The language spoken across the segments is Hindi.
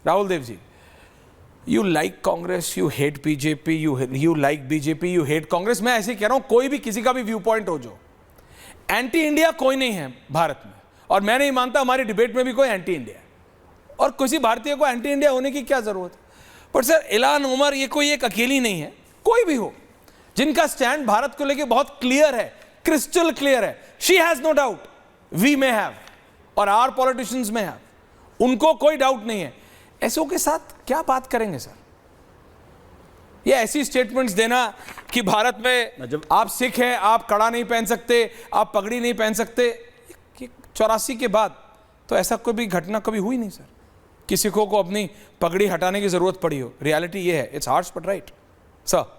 Rahul Dev ji, you like Congress, you hate BJP, you like BJP, you hate Congress. मैं ऐसे कह रहा हूं, कोई भी किसी का भी व्यू पॉइंट हो, जो एंटी इंडिया कोई नहीं है भारत में, और मैं नहीं मानता हमारी डिबेट में भी कोई एंटी इंडिया है, और किसी भारतीय को एंटी इंडिया होने की क्या जरूरत है। पर सर, इल्हान उमर ये कोई एक अकेली नहीं है, कोई भी हो जिनका स्टैंड भारत को लेके बहुत क्लियर है, क्रिस्टल क्लियर है। She has no doubt, we may have, और आवर पॉलिटिशियंस में हैव, उनको कोई डाउट नहीं है। ऐसों के साथ क्या बात करेंगे सर? ये ऐसी स्टेटमेंट्स देना कि भारत में आप सिख हैं, आप कड़ा नहीं पहन सकते, आप पगड़ी नहीं पहन सकते, 84 के बाद तो ऐसा कोई भी घटना कभी हुई नहीं सर, किसी को अपनी पगड़ी हटाने की जरूरत पड़ी हो। रियलिटी ये है, it's harsh but right. Sir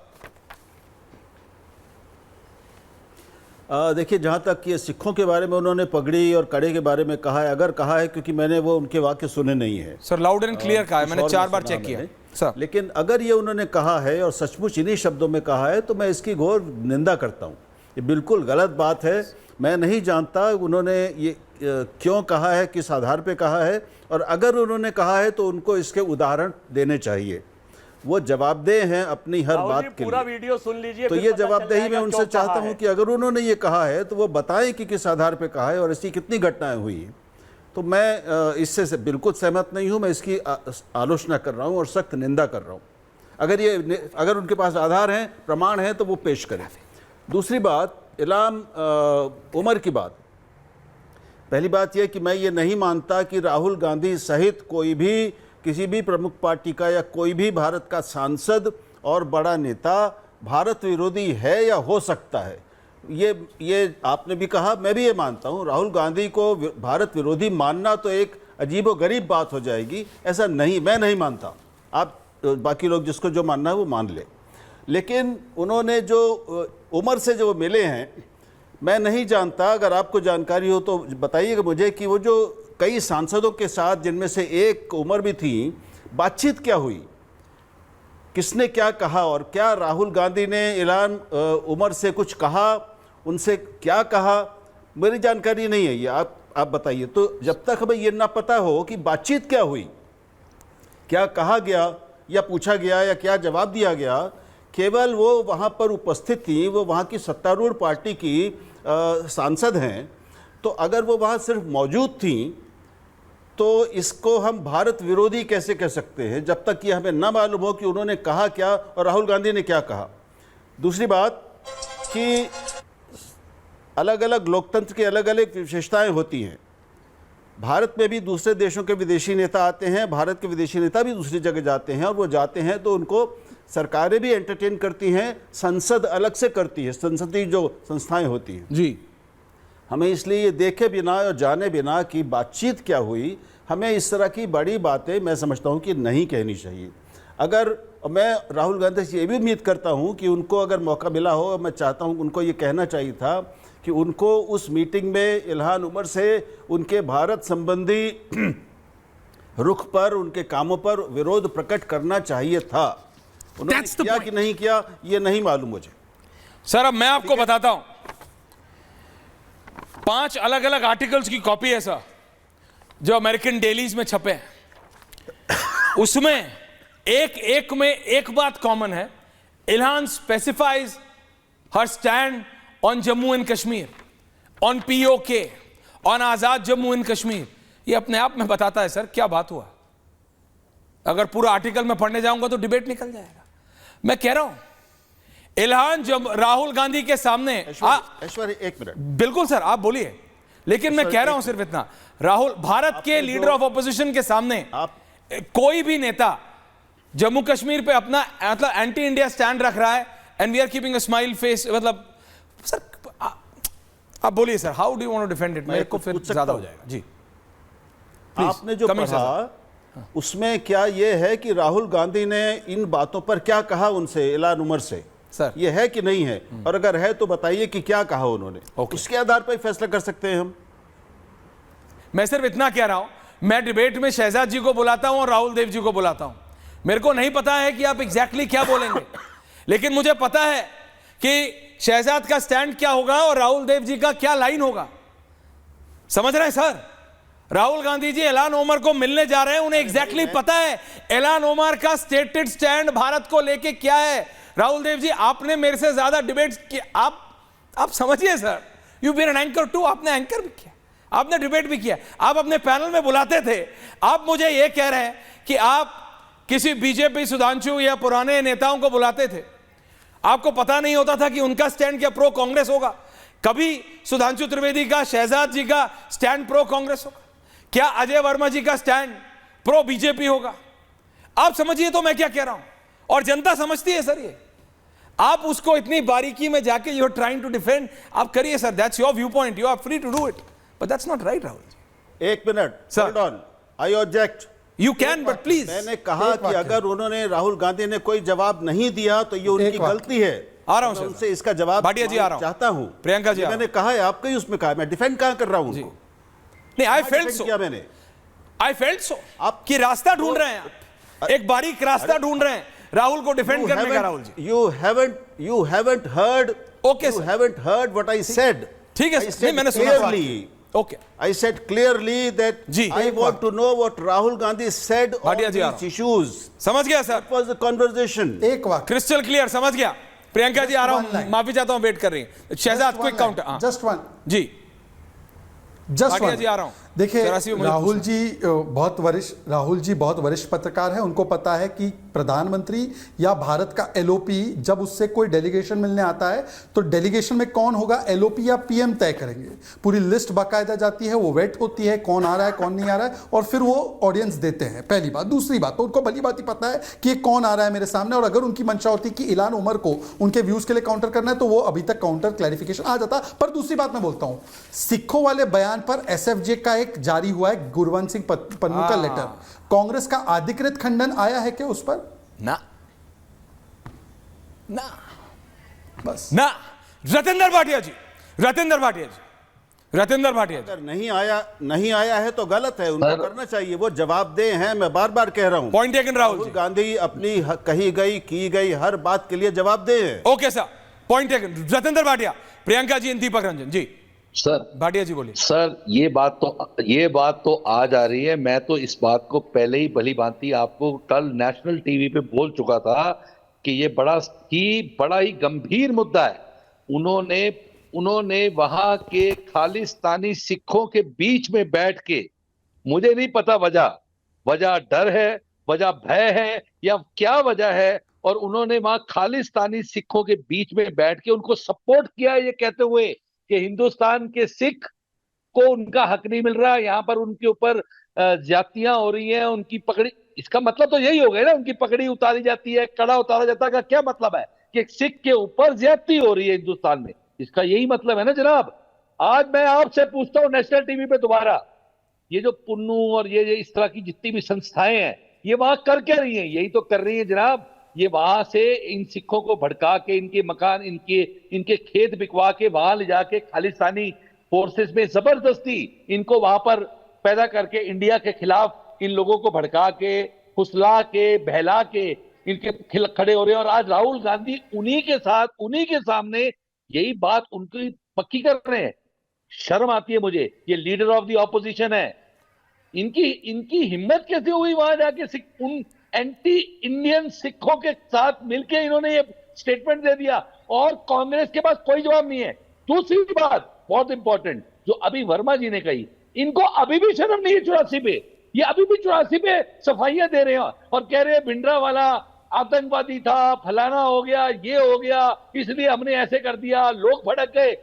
देखिए, जहाँ तक ये सिखों के बारे में उन्होंने पगड़ी और कड़े के बारे में कहा है, अगर कहा है, क्योंकि मैंने वो उनके वाक्य सुने नहीं है सर, लाउड एंड क्लियर कहा है, मैंने 4 बार चेक किया सर। लेकिन अगर ये उन्होंने कहा है और सचमुच इन्हीं शब्दों में कहा है, तो मैं इसकी घोर निंदा करता हूँ। ये बिल्कुल गलत बात है। मैं नहीं जानता उन्होंने ये क्यों कहा है, किस आधार पे कहा है, और अगर उन्होंने कहा है तो उनको इसके उदाहरण देने चाहिए। वो जवाबदेह हैं अपनी हर बात के पूरा लिए। वीडियो सुन लीजिए, तो ये जवाबदेही मैं उनसे चाहता हूं कि अगर उन्होंने ये कहा है तो वो बताएं कि किस आधार पे कहा है और ऐसी कितनी घटनाएं हुई। तो मैं इससे बिल्कुल सहमत नहीं हूं, मैं इसकी आलोचना कर रहा हूं और सख्त निंदा कर रहा हूं। अगर उनके पास आधार हैं, प्रमाण हैं, तो वो पेश करें। दूसरी बात, इल्हान उमर की बात। पहली बात यह कि मैं ये नहीं मानता कि राहुल गांधी सहित कोई भी, किसी भी प्रमुख पार्टी का या कोई भी भारत का सांसद और बड़ा नेता भारत विरोधी है या हो सकता है। ये आपने भी कहा, मैं भी ये मानता हूँ। राहुल गांधी को भारत विरोधी मानना तो एक अजीबोगरीब बात हो जाएगी। ऐसा नहीं, मैं नहीं मानता। आप बाकी लोग जिसको जो मानना है वो मान ले। लेकिन उन्होंने जो उमर से जो मिले हैं, मैं नहीं जानता, अगर आपको जानकारी हो तो बताइएगा मुझे कि वो जो कई सांसदों के साथ, जिनमें से एक उमर भी थी, बातचीत क्या हुई, किसने क्या कहा, और क्या राहुल गांधी ने इल्हान उमर से कुछ कहा, उनसे क्या कहा, मेरी जानकारी नहीं है ये। आप बताइए। तो जब तक हमें ये ना पता हो कि बातचीत क्या हुई, क्या कहा गया या पूछा गया या क्या जवाब दिया गया, केवल वो वहाँ पर उपस्थित थी, वो वहाँ की सत्तारूढ़ पार्टी की सांसद हैं, तो अगर वो वहाँ सिर्फ मौजूद थी तो इसको हम भारत विरोधी कैसे कह सकते हैं, जब तक कि हमें ना मालूम हो कि उन्होंने कहा क्या और राहुल गांधी ने क्या कहा। दूसरी बात कि अलग अलग लोकतंत्र की अलग अलग विशेषताएं होती हैं। भारत में भी दूसरे देशों के विदेशी नेता आते हैं, भारत के विदेशी नेता भी दूसरी जगह जाते हैं, और वो जाते हैं तो उनको सरकारें भी एंटरटेन करती हैं, संसद अलग से करती है, संसदीय जो संस्थाएं होती हैं जी। हमें इसलिए ये देखे बिना और जाने बिना कि बातचीत क्या हुई, हमें इस तरह की बड़ी बातें मैं समझता हूँ कि नहीं कहनी चाहिए। अगर मैं राहुल गांधी से ये भी उम्मीद करता हूँ कि उनको अगर मौका मिला हो, मैं चाहता हूँ उनको ये कहना चाहिए था कि उनको उस मीटिंग में इल्हान उमर से उनके भारत संबंधी रुख पर, उनके कामों पर विरोध प्रकट करना चाहिए था। उन्होंने किया कि नहीं किया ये नहीं मालूम मुझे। सर, अब मैं आपको बताता हूं, 5 अलग अलग आर्टिकल्स की कॉपी है सर, जो अमेरिकन डेलीज में छपे हैं। उसमें एक में एक बात कॉमन है। Ilhan specifies her stand on Jammu and Kashmir, on POK, on Azad Jammu and Kashmir. ये अपने आप में बताता है सर क्या बात हुआ। अगर पूरा आर्टिकल में पढ़ने जाऊंगा तो डिबेट निकल जाएगा। मैं कह रहा हूं, इल्हान जब राहुल गांधी के सामने, ऐश्वर्य एक मिनट, बिल्कुल सर आप बोलिए, लेकिन मैं कह रहा हूं सिर्फ इतना, राहुल भारत के लीडर ऑफ ऑपोजिशन के सामने कोई भी नेता जम्मू कश्मीर पे अपना मतलब एंटी इंडिया स्टैंड रख रहा है, and we are keeping a smile face, मतलब सर आप बोलिए sir, how do you want to defend it? मेरे को फिर ज्यादा हो जाएगा जी। आपने जो पढ़ा उसमें क्या यह है कि राहुल गांधी ने इन बातों पर क्या कहा उनसे, इल्हान उमर से? सर ये है कि नहीं है, और अगर है तो बताइए कि क्या कहा उन्होंने। उसके आधार पर फैसला कर सकते हैं हम। मैं सिर्फ इतना कह रहा हूं, मैं डिबेट में शहजाद जी को बुलाता हूं और राहुल देव जी को बुलाता हूं। मेरे को नहीं पता है कि आप एग्जैक्टली क्या बोलेंगे, लेकिन मुझे पता है कि शहजाद का स्टैंड क्या होगा और राहुल देव जी का क्या लाइन होगा। समझ रहे हैं सर? राहुल गांधी जी इल्हान ओमर को मिलने जा रहे हैं, उन्हें एग्जैक्टली पता है इल्हान ओमर का स्टेटेड स्टैंड भारत को लेके क्या है। राहुल देव जी, आपने मेरे से ज्यादा डिबेट्स किए, आप समझिए sir, you been an anchor too, आपने एंकर भी किया, आपने डिबेट भी किया, आप अपने पैनल में बुलाते थे। आप मुझे यह कह रहे हैं कि आप किसी बीजेपी सुधांशु या पुराने नेताओं को बुलाते थे, आपको पता नहीं होता था कि उनका स्टैंड क्या प्रो कांग्रेस होगा? कभी सुधांशु त्रिवेदी का, शहजाद जी का स्टैंड प्रो कांग्रेस होगा? क्या अजय वर्मा जी का स्टैंड प्रो बीजेपी होगा? आप समझिए तो मैं क्या कह रहा हूं, और जनता समझती है सर। ये आप उसको इतनी बारीकी में जाके you are trying to defend, आप करिए sir, that's your viewpoint, you are free to do it, but that's not right Rahul ji. एक minute, hold on, I object. You can, but please. मैंने कहा कि अगर उन्होंने, राहुल गांधी ने कोई जवाब नहीं दिया तो ये उनकी गलती है। आ रहा हूं मैं उनसे इसका जवाब भाटिया जी आ रहा हूं, चाहता हूं। प्रियंका जी मैंने कहा है, आपका ही उसमें कहा, मैं डिफेंड कहां कर रहा हूं उनको? नहीं, आई फेल्ट सो, किया मैंने, आई फेल्ट सो आप कि रास्ता ढूंढ रहे हैं, आप एक बारीक रास्ता ढूंढ रहे हैं राहुल को डिफेंड करने का। Rahul ji, you haven't heard, Okay, you sir. haven't heard what I said. ठीक है I सर, नहीं said मैंने सुना clearly. Okay, I said clearly that जी। I want to know what Rahul Gandhi said on Bhatia ji uh these issues. समझ गया सर, What was the conversation? एक वाक्य, क्रिस्टल क्लियर, समझ गया। प्रियंका जी आ रहा one हूं, line. माफी चाहता हूं, वेट कर रही हैं। Shahzad quick counter, just one, ji just Bhatia one. जी आ रहा हूं। देखिए, 84 में मुझे राहुल जी बहुत वरिष्ठ पत्रकार हैं। उनको पता है कि प्रधानमंत्री या भारत का एलओपी, जब उससे कोई डेलीगेशन मिलने आता है तो डेलीगेशन में कौन होगा, एलओपी या पीएम तय करेंगे। पूरी लिस्ट बाकायदा जाती है, वो वेट होती है, कौन आ रहा है कौन नहीं आ रहा है, और फिर वो ऑडियंस देते हैं। पहली बात। दूसरी बात, तो उनको भली बात ही पता है कि ये कौन आ रहा है मेरे सामने, और अगर उनकी मंशा होती कि इल्हान उमर को उनके व्यूज के लिए काउंटर करना है तो वो अभी तक काउंटर क्लैरिफिकेशन आ जाता। पर दूसरी बात मैं बोलता हूं, सिखों वाले बयान पर एसएफजे का एक जारी हुआ है गुरवंत सिंह पन्नू का लेटर, कांग्रेस का अधिकृत खंडन आया है क्या उस पर? ना ना बस ना। रतेंद्र भाटिया जी, रतेंद्र भाटिया जी, रतेंद्र भाटिया जी, अगर नहीं आया है तो गलत है, उनको करना चाहिए, वो जवाबदेह हैं। मैं बार बार कह रहा हूं, पॉइंट टेकन राहुल राहुल जी। गांधी अपनी की गई हर बात के लिए जवाबदेह है। Okay sir, point taken. Ratendra Bhatia, Priyanka ji, Deepak Ranjan ji. Sir, Bhatia ji बोलिए। सर ये बात तो आज आ रही है। मैं तो इस बात को पहले ही भली भांति आपको कल नेशनल टीवी पे बोल चुका था कि ये बड़ा ही गंभीर मुद्दा है। उन्होंने वहां के खालिस्तानी सिखों के बीच में बैठ के, मुझे नहीं पता वजह डर है, वजह भय है, या क्या वजह है, और उन्होंने वहां खालिस्तानी सिखों के बीच में बैठ के उनको सपोर्ट किया, ये कहते हुए कि हिंदुस्तान के सिख को उनका हक नहीं मिल रहा, यहाँ पर उनके ऊपर जातियां हो रही हैं, उनकी पकड़ी। इसका मतलब तो यही हो गया ना, उनकी पकड़ी उतारी जाती है, कड़ा उतारा जाता है। का क्या मतलब है कि सिख के ऊपर ज्यादती हो रही है हिंदुस्तान में? इसका यही मतलब है ना जनाब। आज मैं आपसे पूछता हूं नेशनल टीवी पे दोबारा, ये जो पुन्नू और ये इस तरह की जितनी भी संस्थाएं हैं, ये वहां कर क्या रही हैं? यही तो कर रही हैं जनाब। ये वहां से इन सिखों को भड़का के, इनके मकान, इनके खेत बिकवा के वहां ले जाके खालिस्तानी फोर्सेस में जबरदस्ती इनको वहां पर पैदा करके इंडिया के खिलाफ इन लोगों को भड़का के, फुसला के, बहला के इनके खिलाफ खड़े हो रहे हैं। और आज राहुल गांधी उन्हीं के साथ, उन्हीं के सामने यही बात उनकी पक्की कर रहे हैं। शर्म आती है मुझे। ये लीडर ऑफ द ऑपोजिशन है, इनकी हिम्मत कैसे हुई वहां जाके उन एंटी इंडियन सिखों के साथ मिलकर इन्होंने ये स्टेटमेंट दे दिया, और कांग्रेस के पास कोई जवाब नहीं है। दूसरी बात बहुत इंपॉर्टेंट जो अभी वर्मा जी ने कही, इनको अभी भी शर्म नहीं है 84 पे। ये अभी भी 84 पे सफाइयां दे रहे हैं और कह रहे हैं भिंडरा वाला आतंकवादी था, फलाना हो गया, ये हो गया, इसलिए हमने ऐसे कर दिया, लोग भड़क गए।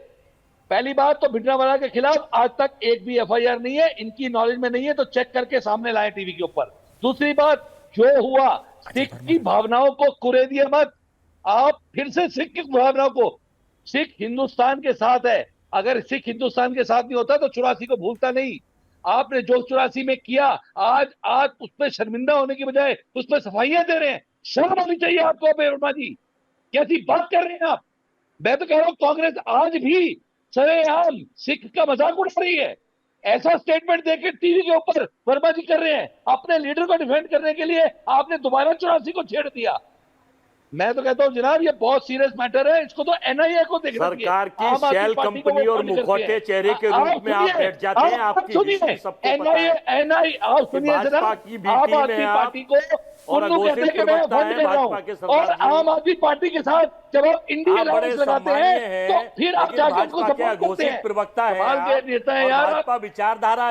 पहली बात तो भिंडरावाला के खिलाफ आज तक एक भी एफआईआर नहीं है, इनकी नॉलेज में नहीं है, तो चेक करके सामने लाए टीवी के ऊपर। दूसरी बात, जो हुआ सिख की भावनाओं को कुरेदिए मत। आप फिर से सिख की भावनाओं को, सिख हिंदुस्तान के साथ है, अगर सिख हिंदुस्तान के साथ नहीं होता तो 84 को भूलता नहीं। आपने जो 84 में किया, आज उस पर शर्मिंदा होने की बजाय उस पर सफाइयां दे रहे हैं। शर्म होनी चाहिए आपको वर्मा जी, कैसी बात कर रहे हैं आप। मैं तो कह रहा हूं कांग्रेस आज भी सरेआम सिख का मजाक उड़ा रही है। ऐसा स्टेटमेंट देके टीवी के ऊपर वर्मा जी कर रहे हैं। अपने लीडर को डिफेंड करने के लिए आपने दोबारा 84 को छेड़ दिया। मैं तो कहता हूँ जनाब ये बहुत सीरियस मैटर है, इसको तो एनआईए को देखना चाहिए। सरकार की आम आदमी शेल पार्टी को कंपनी वो और क्यों नहीं करती मुखौटे है? चेहरे के आप रूप में आप सुनिए, बैठ जाते हैं, आप आपकी सुनिए, हिस्ट्री सबको पता एनआईए है एनआई आप सुनिए भाजपा जरा, की बी आम टीम आदमी है पार्टी को और उनको कहते हैं अघोषित कि मैं प्रवक्ता फंड है दे रहा भाजपा के हूँ, और सरदार जी। आम आदमी पार्टी के साथ जब आप इंडिया आप बड़े अलाउंस लगाते सम्मानीय हैं तो हैं, फिर आप लेकिन जाके उनको भाजपा के सपोर्ट करते अघोषित हैं। प्रवक्ता है कमाल के आप, नेता है और यार आप। भाजपा विचारधारा